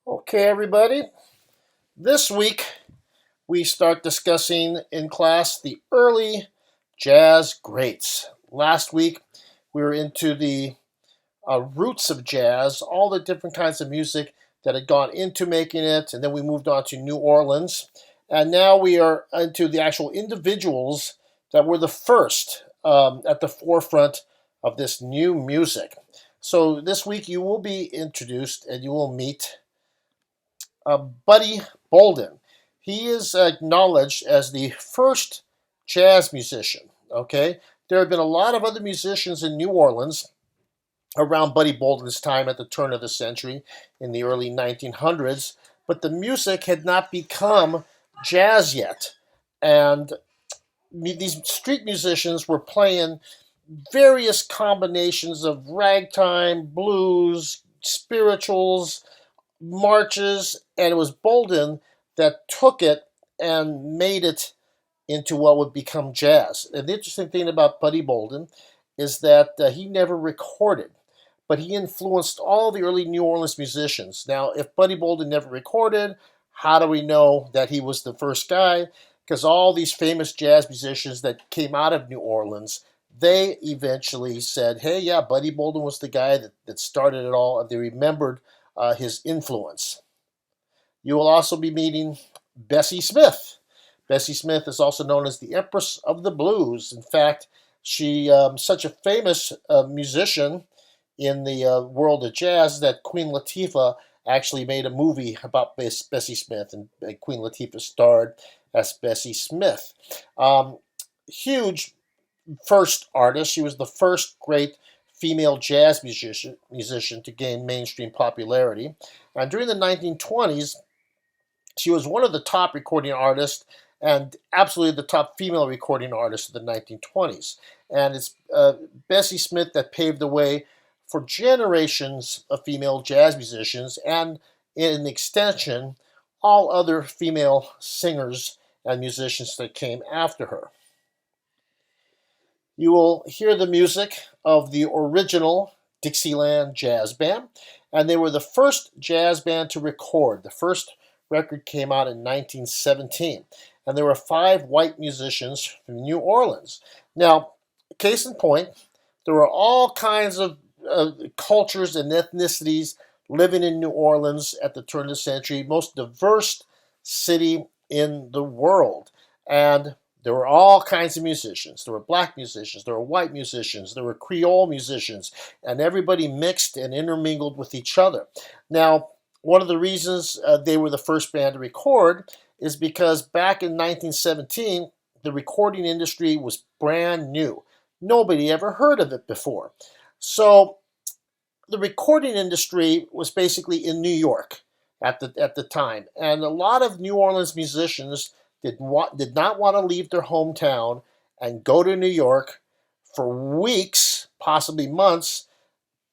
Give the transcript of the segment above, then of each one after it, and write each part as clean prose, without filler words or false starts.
Okay, everybody. This week we start discussing in class the early jazz greats. Last week we were into the roots of jazz, all the different kinds of music that had gone into making it, and then we moved on to New Orleans. And now we are into the actual individuals that were the first at the forefront of this new music. So this week you will be introduced and you will meet Buddy Bolden. He is acknowledged as the first jazz musician. Okay, there have been a lot of other musicians in New Orleans around Buddy Bolden's time at the turn of the century in the early 1900s, but the music had not become jazz yet. And these street musicians were playing various combinations of ragtime, blues, spirituals, marches, and it was Bolden that took it and made it into what would become jazz. And the interesting thing about Buddy Bolden is that he never recorded, but he influenced all the early New Orleans musicians. Now, if Buddy Bolden never recorded, how do we know that he was the first guy? Because all these famous jazz musicians that came out of New Orleans, they eventually said, hey, yeah, Buddy Bolden was the guy that started it all, and they remembered his influence. You will also be meeting Bessie Smith. Bessie Smith is also known as the Empress of the Blues. In fact, she such a famous musician in the world of jazz that Queen Latifah actually made a movie about Bessie Smith, and Queen Latifah starred as Bessie Smith. Huge first artist. She was the first great female jazz musician to gain mainstream popularity. And during the 1920s, she was one of the top recording artists and absolutely the top female recording artist of the 1920s. And it's Bessie Smith that paved the way for generations of female jazz musicians and, in extension, all other female singers and musicians that came after her. You will hear the music of the original Dixieland Jazz Band, and they were the first jazz band to record. The first record came out in 1917, and there were 5 white musicians from New Orleans. Now, case in point, there were all kinds of cultures and ethnicities living in New Orleans at the turn of the century, most diverse city in the world. And there were all kinds of musicians. There were black musicians, there were white musicians, there were Creole musicians, and everybody mixed and intermingled with each other. Now, one of the reasons they were the first band to record is because back in 1917, the recording industry was brand new. Nobody ever heard of it before. So the recording industry was basically in New York at the time, and a lot of New Orleans musicians did not want to leave their hometown and go to New York for weeks, possibly months,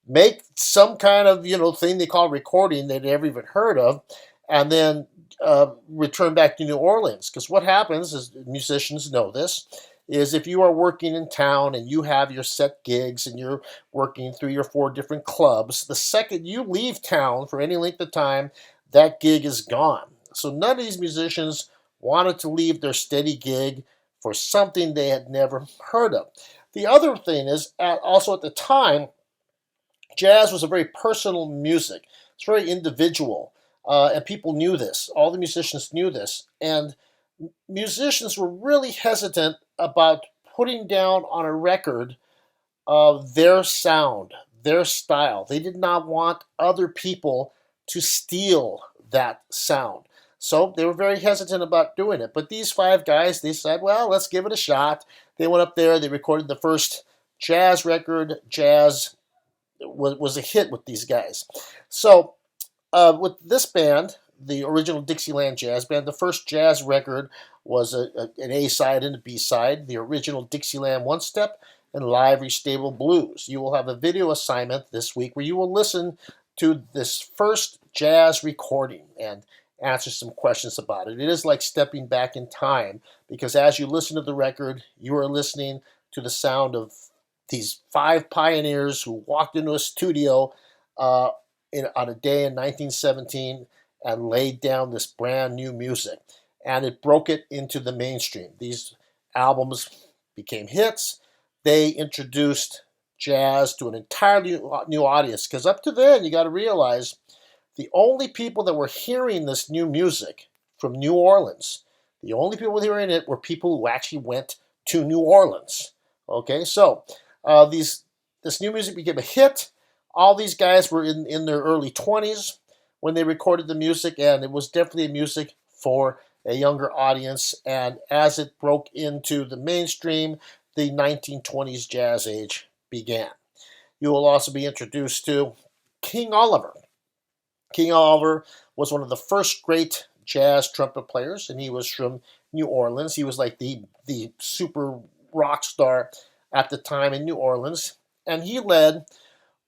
make some kind of thing they call recording they'd never even heard of, and then return back to New Orleans. Because what happens is, musicians know this, is if you are working in town and you have your set gigs and you're working 3 or 4 different clubs, the second you leave town for any length of time, that gig is gone. So none of these musicians wanted to leave their steady gig for something they had never heard of. The other thing is, also at the time, jazz was a very personal music. It's very individual, and people knew this. All the musicians knew this, and musicians were really hesitant about putting down on a record their sound, their style. They did not want other people to steal that sound. So they were very hesitant about doing it. But these 5 guys, they said, well, let's give it a shot. They went up there, they recorded the first jazz record. Jazz was a hit with these guys. So with this band, the original Dixieland Jazz Band, the first jazz record was an A side and a B side, the original Dixieland One Step and Lively Stable Blues. You will have a video assignment this week where you will listen to this first jazz recording and answer some questions about it. It is like stepping back in time, because as you listen to the record, you are listening to the sound of these 5 pioneers who walked into a studio on a day in 1917 and laid down this brand new music. And it broke it into the mainstream. These albums became hits. They introduced jazz to an entirely new audience. Because up to then, you got to realize the only people that were hearing this new music from New Orleans, the only people hearing it were people who actually went to New Orleans. Okay, so this new music became a hit. All these guys were in their early 20s when they recorded the music, and it was definitely music for a younger audience. And as it broke into the mainstream, the 1920s jazz age began. You will also be introduced to King Oliver. King Oliver was one of the first great jazz trumpet players, and he was from New Orleans. He was like the super rock star at the time in New Orleans, and he led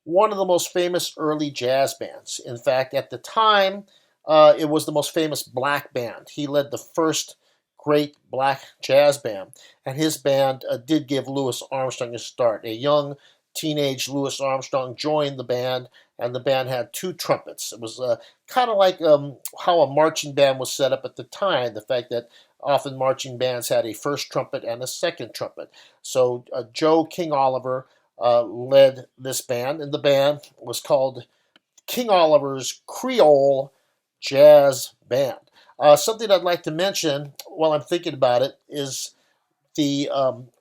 one of the most famous early jazz bands. In fact, at the time, it was the most famous black band. He led the first great black jazz band, and his band did give Louis Armstrong a start. A young teenage Louis Armstrong joined the band, and the band had two trumpets. It was kind of like how a marching band was set up at the time, the fact that often marching bands had a first trumpet and a second trumpet. So Joe King Oliver led this band, and the band was called King Oliver's Creole Jazz Band. Something I'd like to mention while I'm thinking about it is the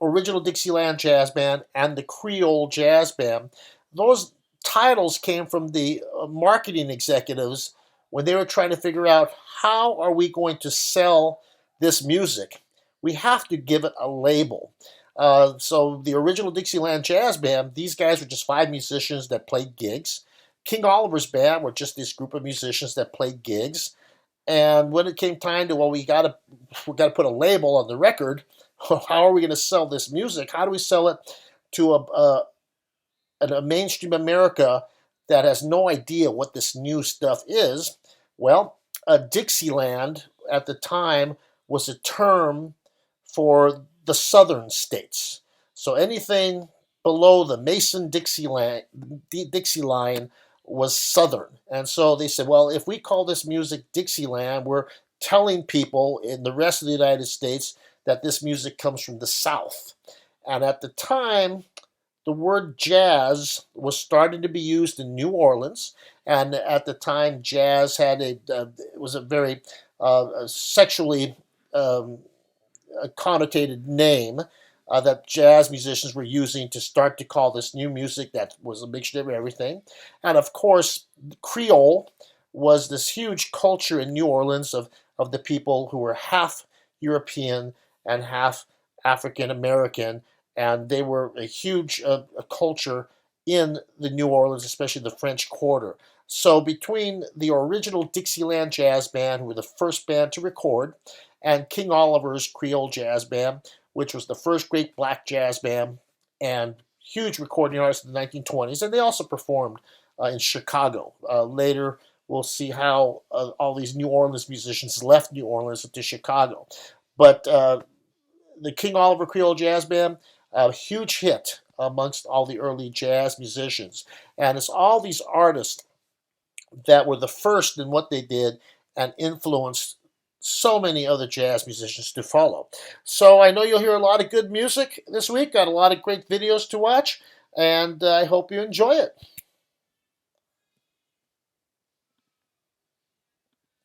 original Dixieland Jazz Band and the Creole Jazz Band. Those titles came from the marketing executives when they were trying to figure out how are we going to sell this music. We have to give it a label. So the original Dixieland Jazz Band, these guys were just 5 musicians that played gigs. King Oliver's band were just this group of musicians that played gigs. And when it came time to, well, we got to put a label on the record. How are we going to sell this music? How do we sell it to a mainstream America that has no idea what this new stuff is? Well, Dixieland at the time was a term for the southern states. So anything below the Mason-Dixie line was southern. And so they said, well, if we call this music Dixieland, we're telling people in the rest of the United States that this music comes from the South. And at the time, the word jazz was starting to be used in New Orleans. And at the time, jazz had it was a very sexually connotated name that jazz musicians were using to start to call this new music that was a mixture of everything. And of course, Creole was this huge culture in New Orleans of the people who were half European and half African American, and they were a huge culture in the New Orleans, especially the French Quarter. So between the original Dixieland Jazz Band, who were the first band to record, and King Oliver's Creole Jazz Band, which was the first great black jazz band and huge recording artists in the 1920s, and they also performed in Chicago. Later, we'll see how all these New Orleans musicians left New Orleans to Chicago. But the King Oliver Creole Jazz Band, a huge hit amongst all the early jazz musicians. And it's all these artists that were the first in what they did and influenced so many other jazz musicians to follow. So I know you'll hear a lot of good music this week. Got a lot of great videos to watch, and I hope you enjoy it.